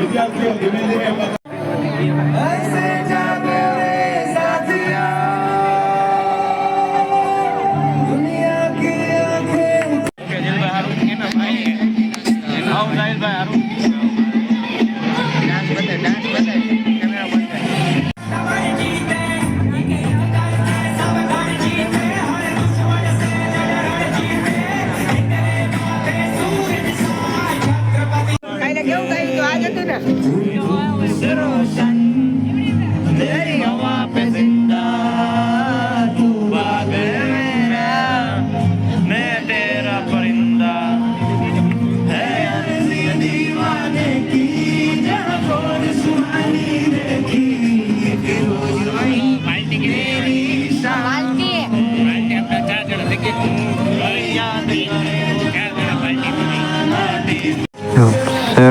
વિદ્યાર્થીઓ ધીમે ધીમે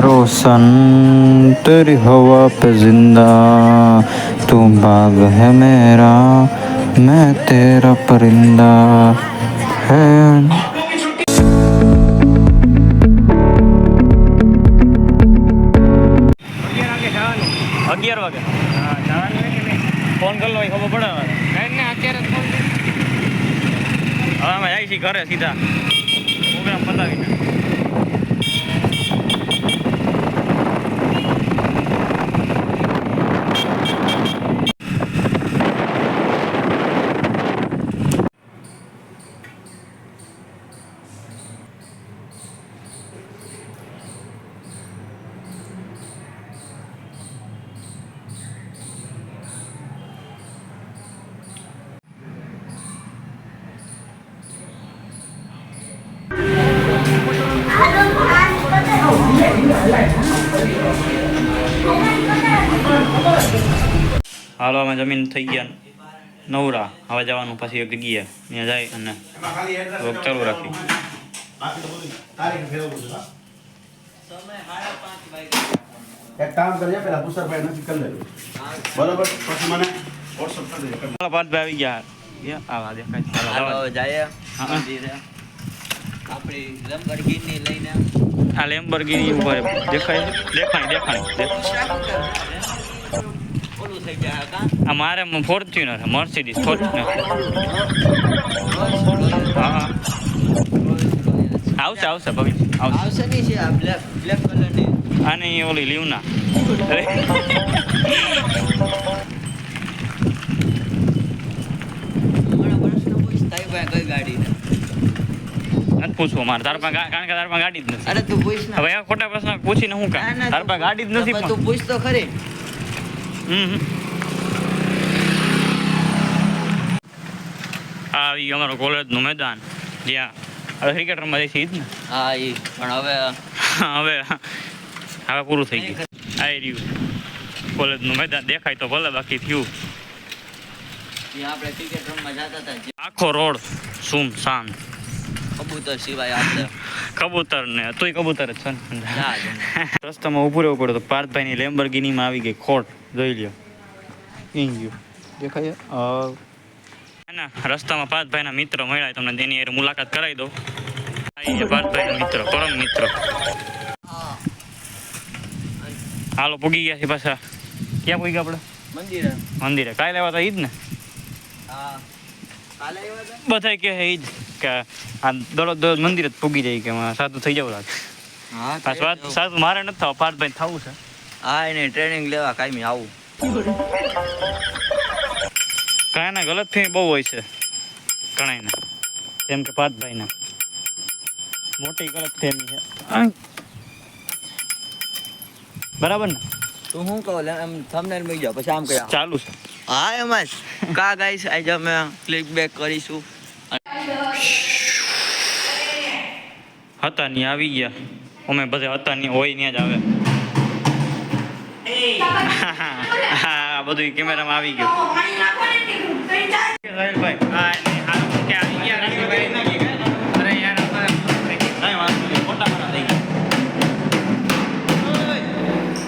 रोशन तेरी हवा पे जिंदा तू बाग है मेरा मैं तेरा परिंदा है। 11 વાગે હા જવાનું હોય કે નહીં ફોન કરી લો ખબર પડે કાંઈ ને અત્યારે ફોન હવે અમે જાય છીએ ઘરે સીધા પ્રોગ્રામ પતાવીને હાલો અમે જમીન થઈ ગયા નવરા હવે જવાનું પછી એક જગ્યાએ ત્યાં જાય અને રોગ ચાલુ રાખી એક કામ કરજે પેલા પુષ્કરભાઈ નથી કરી લેજો બરોબર પછી મને WhatsApp કરી દેજો પાર્થભાઈ આવી ગયા આવા દેખાય હાલો જાય હા આપણી લેમ્બોર્ગિની લઈને આ લેમ્બોર્ગિની ઉપર દેખાય દેખાય ઓલું થઈ જાય કા આ મારે ફોર્ચ્યુનર મર્સિડીઝ ફોર્ચ્યુનર હા આવશે ભવિષ્ય આવશે નહીં છે આ બ્લેક કલરની આની ઓલી લીવના કઈ ગાડી નથી પૂછવું મારે તાર પાસે કારણ કે તાર પાસે ગાડી જ નથી અરે તું પૂછ ને હવે આ ખોટા પ્રશ્ન પૂછીને હું કામ તાર પાસે ગાડી જ નથી તું પૂછ તો ખરી આ અમારો કોલેજનું મેદાન જ્યાં હવે ક્રિકેટ રમવા જઈશું જ ને હા એ પણ હવે પૂરું થઈ ગયું આવી રહ્યું કોલેજનું મેદાન દેખાય તો ભલે બાકી થયું આપણે ક્રિકેટ રમવા જતા હતા આખો રોડ સુમસાન કબૂતર સિવાય આપણે કબૂતર ને તોય કબૂતર જ છે ને રસ્તામાં ઊભું રહેવું પડ્યું તો પાર્થભાઈની લેમ્બોર્ગિનીમાં આવી ગઈ ખોટ જોઈ લ્યો ગયું દેખાય ના રસ્તામાં પાર્થભાઈના મિત્ર મળ્યા તમને તેની મુલાકાત કરાવી દો પાર્થભાઈના મિત્ર પરમ મિત્ર હાલો પૂગી ગયા છે પાછા ક્યાં પૂગી ગયા આપણે મંદિરે કાલે લેવા હતા ઈ જ ને બધા કે ઈ જ કે આ દરરોજ મંદિર જ પૂગી જાય કે સાદું થઈ જવું લાગે સાદું મારે નથી થવા પાર્થભાઈ થવું છે હા એને ટ્રેનિંગ લેવા કાયમી આવું ઘણા ગલત ફેમી બહુ હોય છે ઘણા જેમ કે પાર્થભાઈ મોટી ગલત ફેમી છે બરાબર ને તું શું કહો એમ થંબનેલ મળી જાવ પછી આમ કહે ચાલુ છે હા એમ જ કા ગાઈસ આજે અમે ક્લિક બેક કરીશું હતા ની આવી ગયા અમે બધા હતા ની હોય ત્યાં જ આવે હા બધું કેમેરામાં આવી ગયું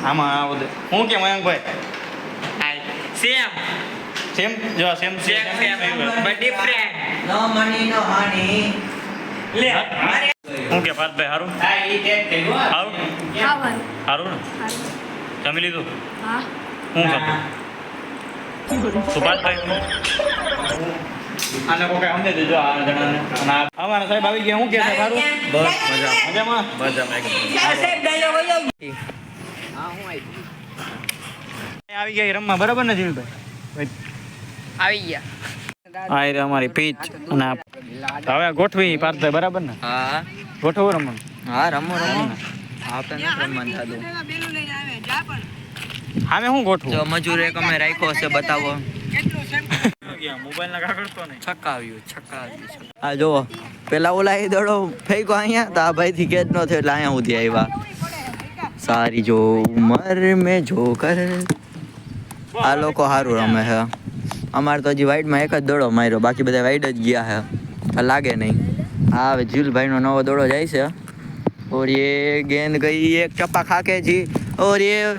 આમાં આ બધું હું કેમ મયંકભાઈ સેમ જો same but different no money no honey લે હું કે પાર્થભાઈ હારું હારું ને જમી લીધું હા હું ખાતું સુભાષભાઈ આને કોઈ સમજે દેજો આ જણાને અને અમારા સાહેબ આવી ગયા હું કે છે સારું બસ મજા મજામાં મજામાં આવી ગયા રમવા બરાબર ને જીલભાઈ આવી ગયા આ રે અમારી પીચ અને હવે ગોઠવી પાર્થભાઈ બરાબર ને હા ગોઠવું રમણ હા રમો રમો આપણે નથી રમવાનું થતું આમે હું ગોઠવું જો મજૂર એક અમે રાખ્યો છે બતાવો મોબાઈલ ના કાગળ તો નહીં છક્કા આવ્યું હા જુઓ પેલા ઓલા એ દડો ફેંકો અહીંયા તો આ ભાઈ થી કેચ નો થયો એટલે અહીંયા સુધી આવ્યા સારી જો ઉમર મેં જો કર આ લોકો સારું રમે છે અમારે તો હજી વાઈડમાં એક જ દડો માર્યો બાકી બધા વાઈડ જ ગયા છે આ લાગે નહીં આ હવે જીલભાઈનો નવો દડો જાય છે और ये गेंद गई एक चप्पा खा के जी और ये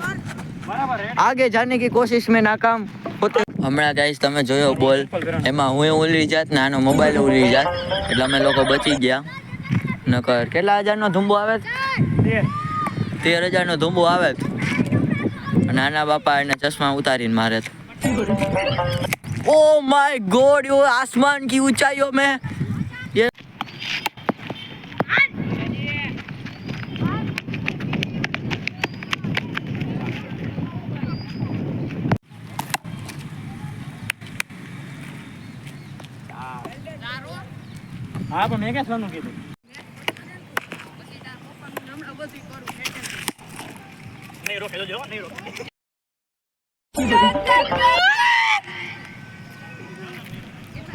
आगे जाने की कोशिश में नाकाम होते હમણાં ગાઈસ તમે જોયો બોલ એમાં હું ઉલી જાત ને આનો મોબાઈલ ઉલી જાત એટલે અમે લોકો બચી ગયા નકર કેટલા હજારનો ધુંબો આવે 13,000નો ધુંબો આવે અને આના બાપા એને ચશ્મા ઉતારીને મારે ઓ માય ગોડ યો આસમાન की ऊंचाइयों में ये હા પણ મેં ક્યાં સોનું કીધું નહીં રોકેલો જો નહીં રોકે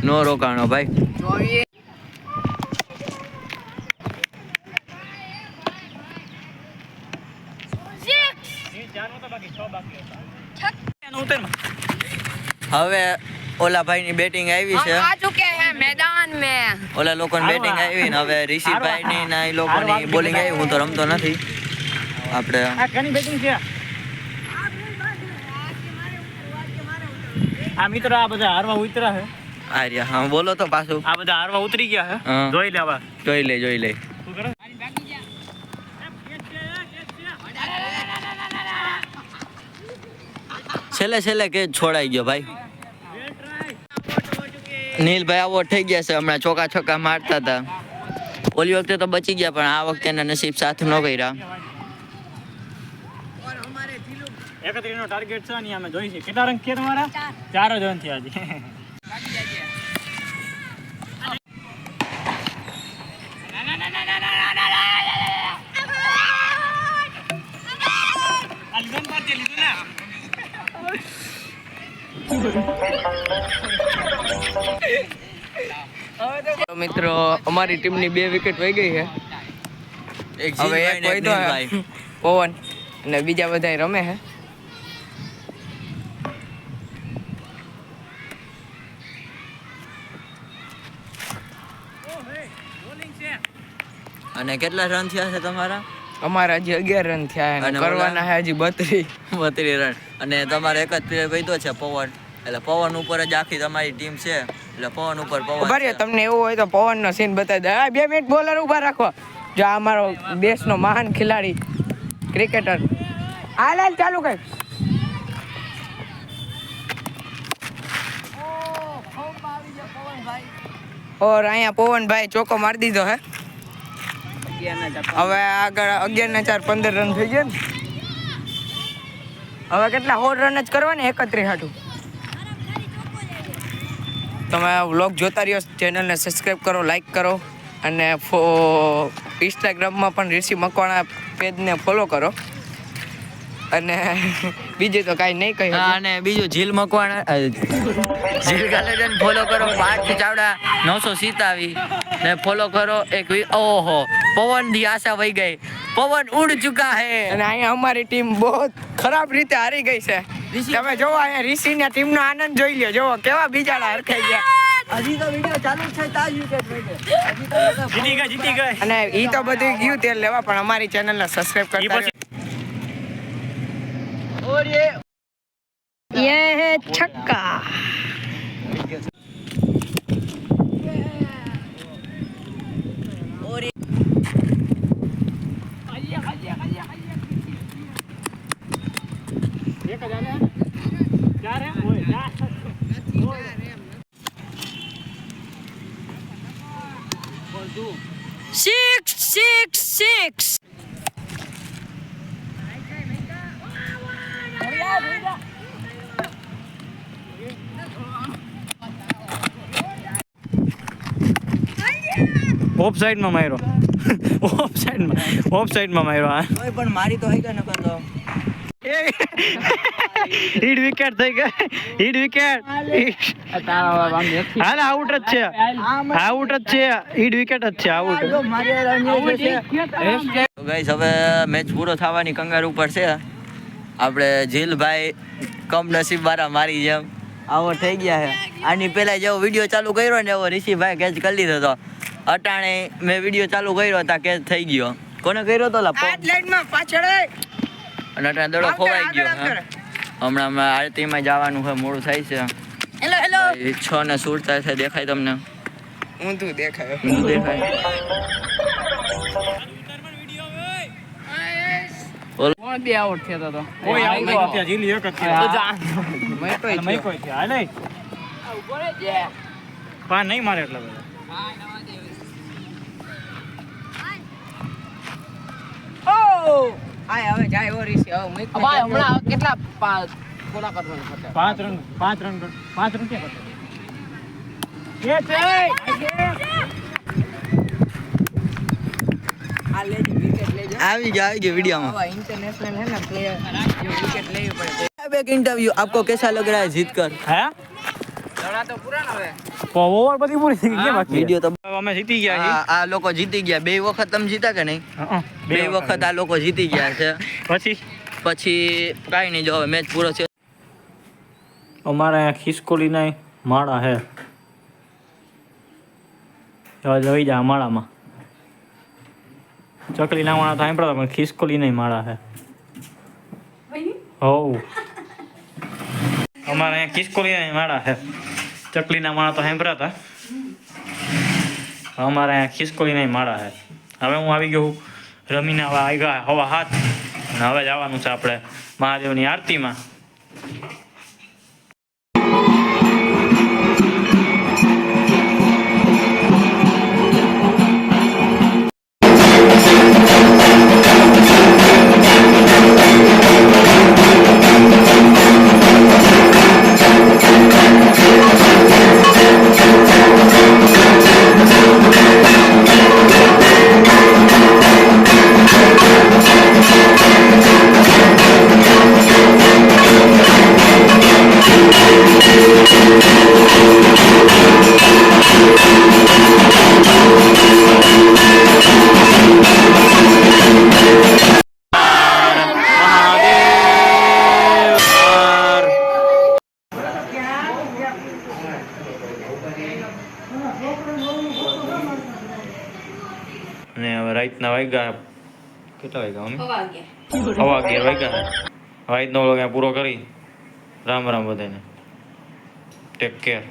નો રોકાણો ભાઈ હવે ઓલા ભાઈ ની બેટિંગ આવી છે आ चुके हैं मैदान में ઓલા લોકોની બેટિંગ આવી ને હવે રિષિભાઈ ની ના એ લોકોની બોલિંગ આવી હું તો રમતો નથી આપણે આ કની બેટિંગ છે આ મિત્ર આ બધા હારવા ઉતરા છે આર્યા હા બોલો તો પાછું આ બધા હારવા ઉતરી ગયા છે હા. જોઈ લેવા જોઈ લે શું કરે છેલ્લે કે છોડાઈ ગયો ભાઈ નીલભાઈ આવો થઈ ગયા છે હમણાં ચોકા છક્કા મારતા હતા ઓલી વખતે તો બચી ગયા પણ આ વખતે એના નસીબ સાથ ન કર્યા 31 નો ટાર્ગેટ છે ને અમે જોઈ છે કેટલા રન છે તમારા 4 જ રન થયા આજે તો મિત્રો અમારી ટીમની 2 વિકેટ વહી ગઈ છે હવે એક કોઈ તો પવન અને બીજા બધા રમે છે અને કેટલા રન થયા છે તમારા અમારા હજી 11 રન થયા અને અને કરવાના છે હજી 32 રન અને તમારે એક જ પ્લેયર વૈધો છે પવન એટલે પવન ઉપર જ આખી તમારી ટીમ છે એટલે પવન ઉપર પવન ઉભા રહ્યો તમને એવું હોય તો પવનનો સીન બતાવી દે 2 મિનિટ બોલર ઊભા રાખો જો આ અમારો દેશનો મહાન ખેલાડી ક્રિકેટર હાલ ચાલુ કર ઓર અહીંયા પવનભાઈ ચોકો મારી દીધો હે હવે આગળ 11 4 15 રન થઈ ગયા ને હવે કેટલા 16 રન જ કરવાને 31 હાટું તમે વ્લોગ જોતા રહ્યો ચેનલને સબસ્ક્રાઈબ કરો લાઈક કરો અને ઇન્સ્ટાગ્રામમાં પણ ઋષિ મકવાણા પેજને ફોલો કરો અને બીજું તો કાંઈ નહીં કહી અને બીજું ઝીલ મકવાણા ઝીલ ગાલેડન ફોલો કરો પાર્થ ચાવડા 987 ને ફોલો કરો એક ઓહો પવન દી આશા વહી ગઈ પવન ઉડ ચુકા હે અને અહીંયા અમારી ટીમ બહુ ખરાબ રીતે હારી ગઈ છે તમે જોવો અહીંયા ઋષિની ટીમનો આનંદ જોઈ લ્યો જોવો કેવા બીજાડા હરખાઈ ગયા હજી તો વિડિયો ચાલુ છે તાજ વિકેટ જીતી ગઈ અને ઈ તો બધું ગયું તેલ લેવા પણ અમારી ચેનલને સબસ્ક્રાઇબ કરતા રહ્યો ये है छक्का Six, six, six. ઓફ સાઈડમાં માર્યો ઓફ સાઈડમાં માર્યો હા તોય પણ મારી તો હઈ ગઈ નકર તો હિટ વિકેટ થઈ ગઈ હિટ વિકેટ હાલ આઉટ જ છે આઉટ જ છે હિટ વિકેટ જ છે આઉટ તો ગાઈસ હવે મેચ પૂરો થવાની કંગાર ઉપર છે આપણે જીલભાઈ કમનસીબ વાળા મારી જેમ આવો થઈ ગયા છે આની પહેલા જેવો વિડીયો ચાલુ કર્યો ને એવો ઋષિભાઈ કેચ કરી લીધો હતો અટાણે મેં વિડીયો ચાલુ કર્યો હતા કેચ થઈ ગયો કોને કર્યો તો આ લાઈનમાં પાછળ અને અટાણે દડો ખોવાઈ ગયો હમણાં આરતીમાં જવાનું છે મોડું થાય છે હેલો હેલો 6 ને 16 થાય છે દેખાય તમને ઊંધું દેખાય ઊંધું દેખાય કોણ બે આઉટ થયો તો કોઈ આઉટ નથી જીલી એક જ છે મેં કોઈ છે હાલે પા નહીં મારે એટલા બધા આય હવે જાય એવો રીસી હવે મેં ભાઈ હમણાં કેટલા પૂરા કરવાનું છે 5 રન ક્યાં કરતા આ લેજો વિકેટ લેજો આવી गया वीडियो में હવે इंटरनेशनल है ना प्लेयर जो विकेट लेવી પડે एक इंटरव्यू आपको कैसा लग रहा है जीत कर હે દડા તો પૂરા ન હવે ઓવર બધી પૂરી થઈ ગઈ બાકી वीडियो तो અમે જીતી ગયા આ લોકો જીતી ગયા બે વખત તમે જીતા કે નહીં છીએ બે વખત આ લોકો જીતી ગયા છે પછી પછી કાઈ નહીં જો હવે મેચ પૂરો છે અમારા અહીંયા ખિસકોલીના માળા હે જોઈ જા માળામાં ચકલીના માળા તો સાંભળો પણ ખિસકોલીના માળા હે હો અમારા અહીંયા ખિસકોલીના માળા હે ચકલીના માળા તો સાંભળ્યા હતા અમારા અહીંયા ખિસકોલીના માળા હે હવે હું આવી ગયો રમીને આવી ગયા હવા હાથ અને હવે જવાનું છે આપણે મહાદેવની આરતીમાં અને હવે રાતના વાગ્યા કેટલા વાગ્યા અમે 11 વાગ્યા રાતનો વ્લોગ પૂરો કરી રામ રામ બધાને ટેક કેર